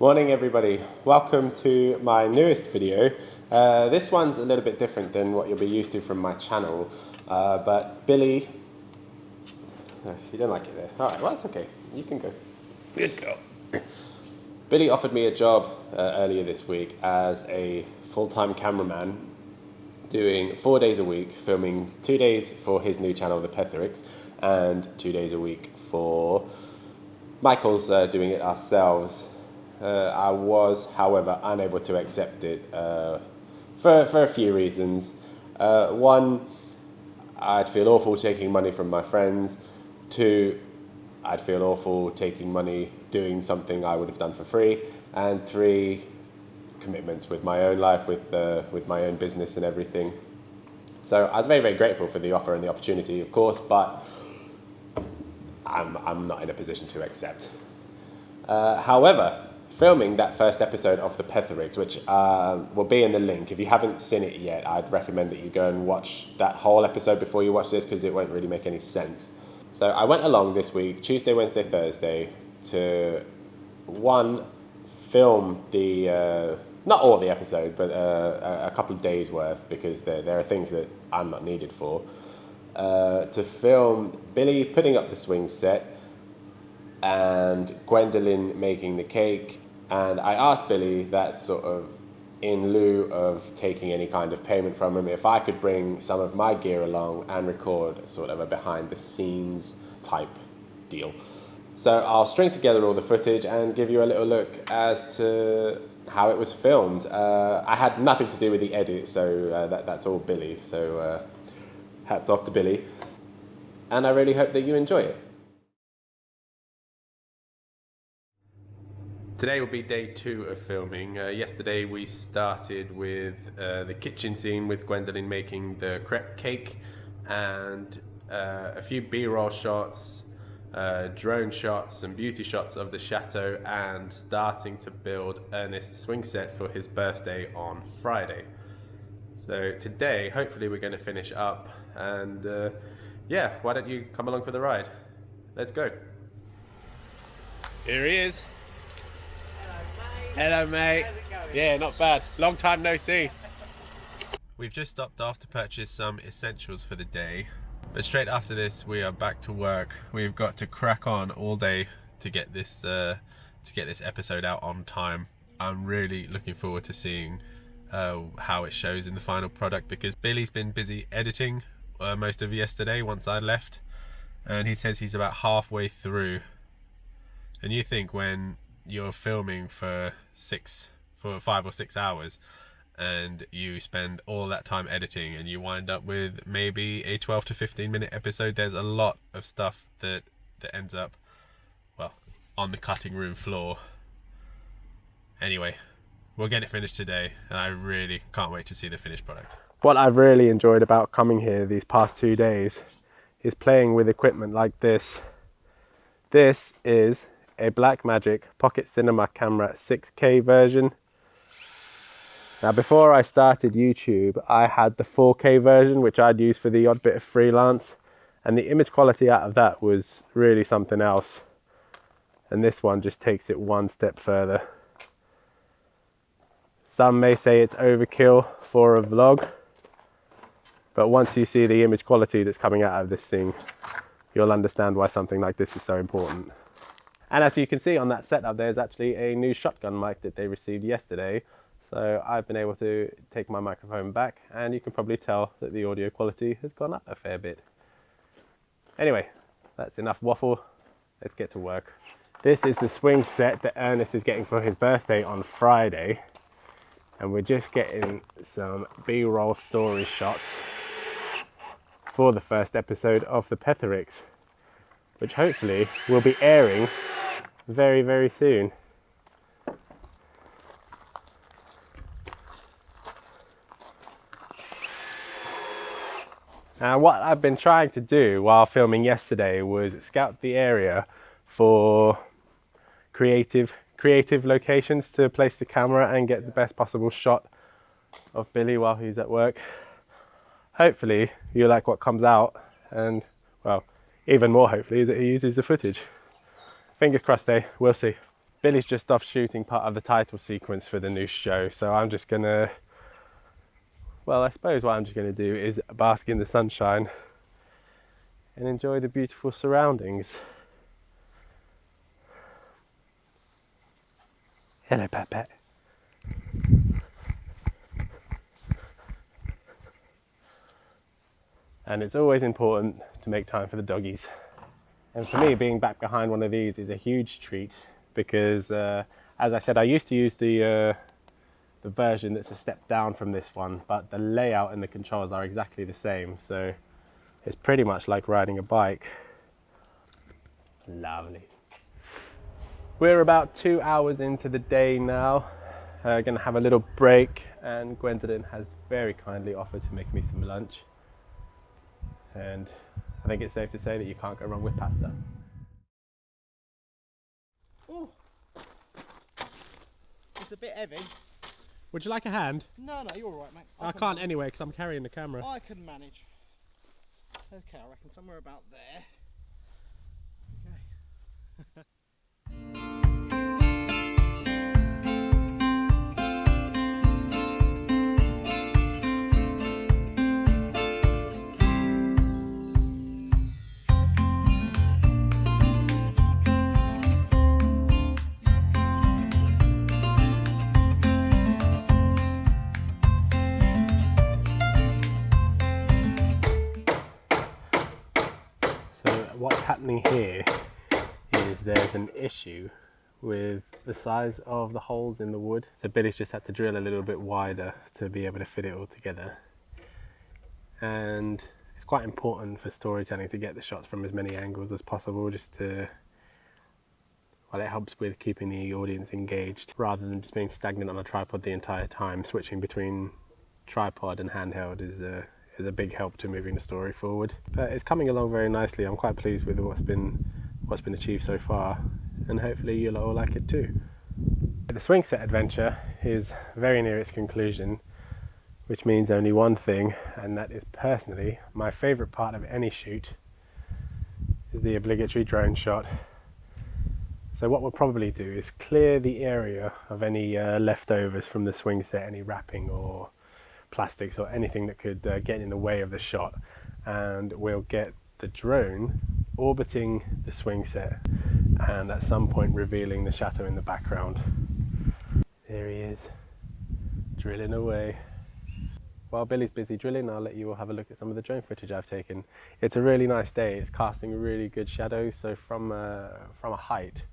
Morning everybody, welcome to my newest video. This one's a little bit different than what you'll be used to from my channel, but Billy, you don't like it there, alright, well that's okay, you can go. Good girl. Billy offered me a job earlier this week as a full-time cameraman, doing 4 days a week, filming 2 days for his new channel, the Pethericks, and 2 days a week for Michael's doing it ourselves. I was, however, unable to accept it for a few reasons. One, I'd feel awful taking money from my friends. Two, I'd feel awful taking money doing something I would have done for free. And three, commitments with my own life, with my own business and everything. So I was very, very grateful for the offer and the opportunity, of course, but I'm not in a position to accept. However, filming that first episode of the Pethericks, which will be in the link. If you haven't seen it yet, I'd recommend that you go and watch that whole episode before you watch this, because it won't really make any sense. So I went along this week, Tuesday, Wednesday, Thursday, to film the, not all the episode, but a couple of days worth, because there are things that I'm not needed for, to film Billy putting up the swing set, and Gwendolyn making the cake. And I asked Billy that, sort of in lieu of taking any kind of payment from him, if I could bring some of my gear along and record sort of a behind the scenes type deal. So I'll string together all the footage and give you a little look as to how it was filmed. I had nothing to do with the edit, so that's all Billy. So hats off to Billy. And I really hope that you enjoy it. Today will be day 2 of filming. Yesterday we started with the kitchen scene with Gwendolyn making the crepe cake, and a few B-roll shots, drone shots, some beauty shots of the chateau, and starting to build Ernest's swing set for his birthday on Friday. So today, hopefully we're going to finish up, and yeah, why don't you come along for the ride? Let's go. Here he is. Hello mate. How's it going? Yeah, not bad. Long time no see. We've just stopped off to purchase some essentials for the day, but straight after this we are back to work. We've got to crack on all day to get this episode out on time. I'm really looking forward to seeing how it shows in the final product, because Billy's been busy editing most of yesterday once I left, and he says he's about halfway through. And you think, when you're filming for 5 or 6 hours and you spend all that time editing and you wind up with maybe a 12 to 15 minute episode, there's a lot of stuff that ends up, well, on the cutting room floor. Anyway, we'll get it finished today, and I really can't wait to see the finished product. What I've really enjoyed about coming here these past 2 days is playing with equipment like this. This is a Blackmagic Pocket Cinema Camera 6K version. Now, before I started YouTube, I had the 4K version, which I'd use for the odd bit of freelance, and the image quality out of that was really something else. And this one just takes it one step further. Some may say it's overkill for a vlog, but once you see the image quality that's coming out of this thing, you'll understand why something like this is so important. And as you can see on that setup, there's actually a new shotgun mic that they received yesterday. So I've been able to take my microphone back, and you can probably tell that the audio quality has gone up a fair bit. Anyway, that's enough waffle. Let's get to work. This is the swing set that Ernest is getting for his birthday on Friday. And we're just getting some B-roll story shots for the first episode of the Pethericks, which hopefully will be airing very, very soon. Now, what I've been trying to do while filming yesterday was scout the area for creative locations to place the camera and get the best possible shot of Billy while he's at work. Hopefully you like what comes out, and well, even more hopefully is that he uses the footage. Fingers crossed, we'll see. Billy's just off shooting part of the title sequence for the new show, so I'm just gonna, well, I suppose what I'm just gonna do is bask in the sunshine and enjoy the beautiful surroundings. Hello, Pet Pet. And it's always important to make time for the doggies. And for me, being back behind one of these is a huge treat because, as I said, I used to use the version that's a step down from this one, but the layout and the controls are exactly the same, so it's pretty much like riding a bike. Lovely. We're about 2 hours into the day now. Gonna have a little break, and Gwendolyn has very kindly offered to make me some lunch. And I think it's safe to say that you can't go wrong with pasta. Oh, it's a bit heavy. Would you like a hand? No, you're all right, mate. I can't anyway because I'm carrying the camera. I can manage. Okay, I reckon somewhere about there. Okay. What's happening here is there's an issue with the size of the holes in the wood, so Billy's just had to drill a little bit wider to be able to fit it all together. And it's quite important for storytelling to get the shots from as many angles as possible, just to, well, it helps with keeping the audience engaged rather than just being stagnant on a tripod the entire time. Switching between tripod and handheld is a big help to moving the story forward. But it's coming along very nicely. I'm quite pleased with what's been achieved so far, and hopefully you'll all like it too. The swing set adventure is very near its conclusion, which means only one thing, and that is personally my favourite part of any shoot is the obligatory drone shot. So what we'll probably do is clear the area of any leftovers from the swing set, any wrapping or plastics or anything that could get in the way of the shot, and we'll get the drone orbiting the swing set and at some point revealing the chateau in the background. There he is, drilling away. While Billy's busy drilling, I'll let you all have a look at some of the drone footage I've taken. It's a really nice day. It's casting really good shadows, so from a height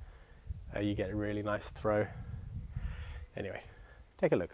you get a really nice throw. Anyway, take a look.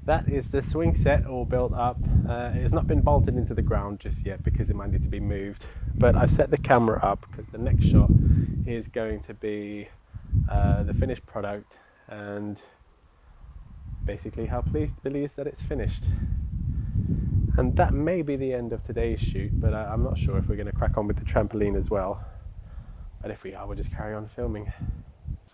That is the swing set all built up. It has not been bolted into the ground just yet because it might need to be moved, but I've set the camera up because the next shot is going to be the finished product and basically how pleased Billy is that it's finished. And that may be the end of today's shoot, but I'm not sure if we're going to crack on with the trampoline as well. But if we are, we'll just carry on filming.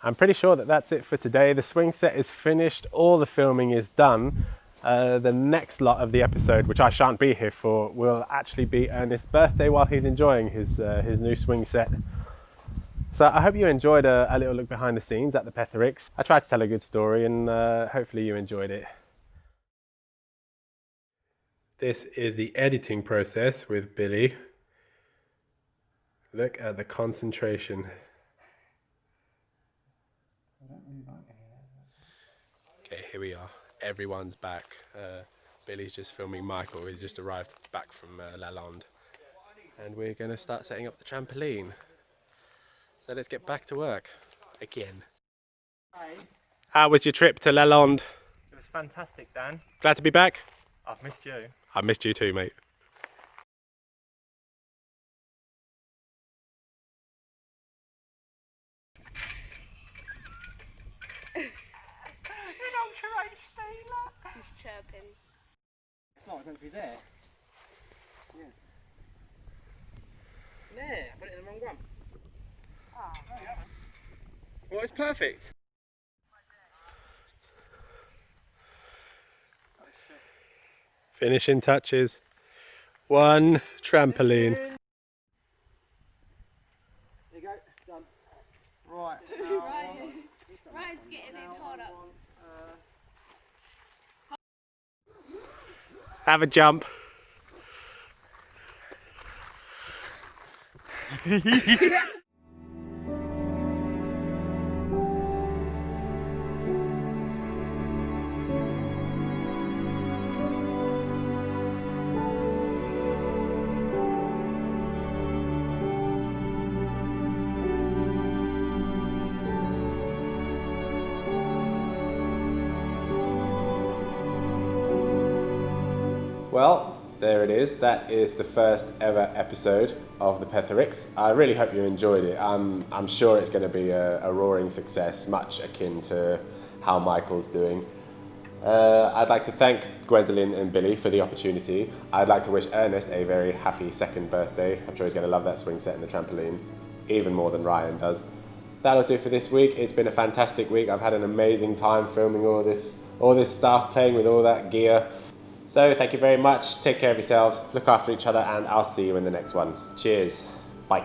I'm pretty sure that that's it for today. The swing set is finished, all the filming is done, The next lot of the episode, which I shan't be here for, will actually be Ernest's birthday while he's enjoying his new swing set. So I hope you enjoyed a little look behind the scenes at the Pethericks. I tried to tell a good story and hopefully you enjoyed it. This is the editing process with Billy. Look at the concentration. Okay, here we are. Everyone's back. Billy's just filming Michael. He's just arrived back from Lalonde. And we're going to start setting up the trampoline. So let's get back to work again. Hi. How was your trip to Lalonde? It was fantastic, Dan. Glad to be back? I've missed you. I missed you too, mate. He's chirping. It's not meant to be there. Yeah. There, I put it in the wrong one. Ah, there you haven't. Well, it's perfect. Finishing touches. One trampoline. There you go, done. Right. Ryan's getting it hard up. Have a jump. Well, there it is. That is the first ever episode of the Pethericks. I really hope you enjoyed it. I'm sure it's going to be a roaring success, much akin to how Michael's doing. I'd like to thank Gwendolyn and Billy for the opportunity. I'd like to wish Ernest a very happy second birthday. I'm sure he's going to love that swing set and the trampoline, even more than Ryan does. That'll do for this week. It's been a fantastic week. I've had an amazing time filming all this stuff, playing with all that gear. So thank you very much. Take care of yourselves, look after each other, and I'll see you in the next one. Cheers. Bye.